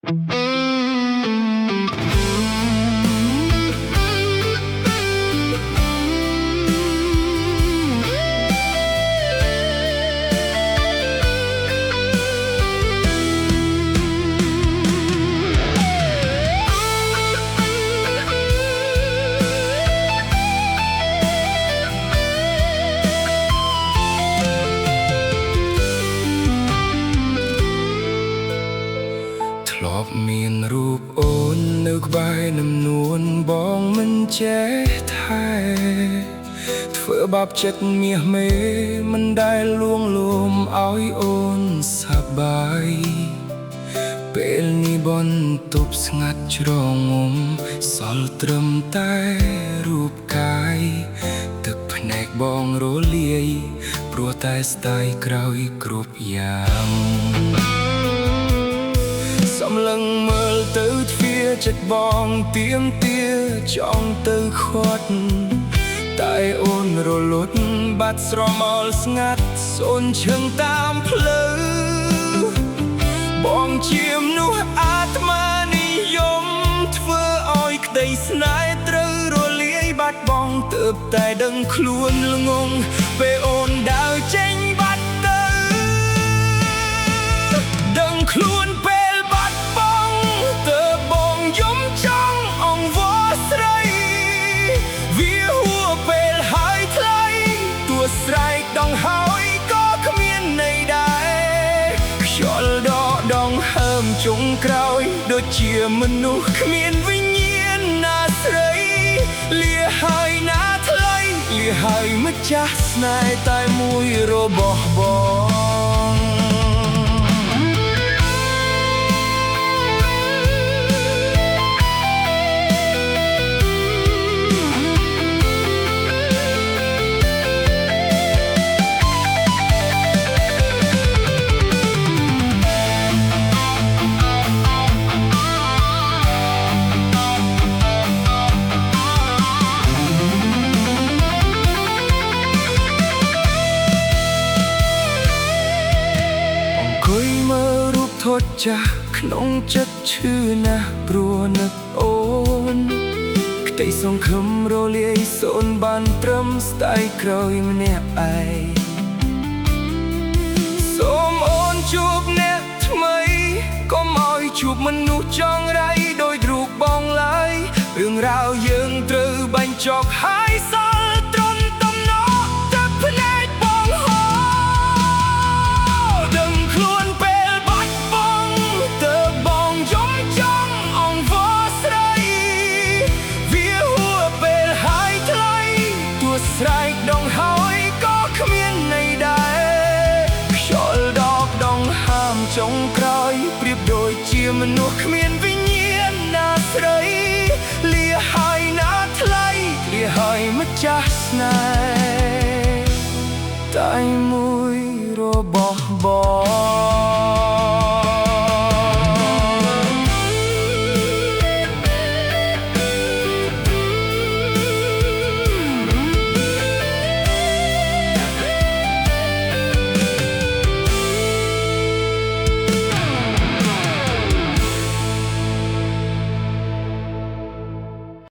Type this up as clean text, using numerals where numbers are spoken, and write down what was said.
ធ្លាប់មានរូបអូននៅក្បែរនឹមនួនបងមិនចេះថែធ្វើបាបចិត្តមាសមេមិនដែលលួងលោមឲ្យអូនសប្បាយពេលនេះបន្ទប់ស្ងាត់ជ្រងំសល់ត្រឹមតែរូបកាយទឹកភ្នែកបងរលាយព្រោះតែស្ដាយក្រោយគ្រប់យ៉ាងសំឡឹងមើលទៅទ្វារចិត្តបងទៀមទាចង់ទៅខាត់តែអូនរលត់បាត់ស្រមោលស្ងាត់សូនឈឹងតាមផ្លូវបងជាមនុស្សអាត្មានិយមធ្វើឲ្យក្តីស្នេហ៍ត្រូវរលាយបាត់បង់ទើបតែដឹងខ្លួនល្ងងពេលអូនដើរចេញបាត់ទៅដឹងខ្លួនពេលបាត់បង់ទើបបងយំចង់អង្វរស្រីវាហួរពេលហើយថ្លៃទោះស្រែកដងហើយក៏គ្មានន័យដែរខ្យល់ដកដងហើមចុងក្រោយដូចជាមនុស្សគ្មានវិញ្ញាណណាស្រីលាហើយណាថ្លៃលាហើយម្ចាស់ស្នេហ៍តែមួយរបស់បងថត់ចាស់ក្នុងចិត្តឈឺណាស់ព្រោះនឹកអូនក្តីសង្ឃឹមរលាយសូនបានត្រឹមស្ដាយក្រោយម្នាក់ឯងសូមអូនជួបអ្នកថ្មីកុំឲ្យជួបមនុស្សចង់រៃដោយរូបបងឡើយរឿងរ៉ាវយើងត្រូវបញ្ចប់ហើយសល់ត្រន់តំណទឹកភ្នែកបងហូរដឹងខ្លួនស្រែកដងហើយក៏គ្មានន័យដែរខ្យល់ដកដងហើមចុងក្រោយប្រៀបដូចជាមនុស្សគ្មានវិញ្ញាណណាស្រីលាហើយណាថ្លៃលាហើយម្ចាស់ស្នេហ៍តែមួយរបស់បង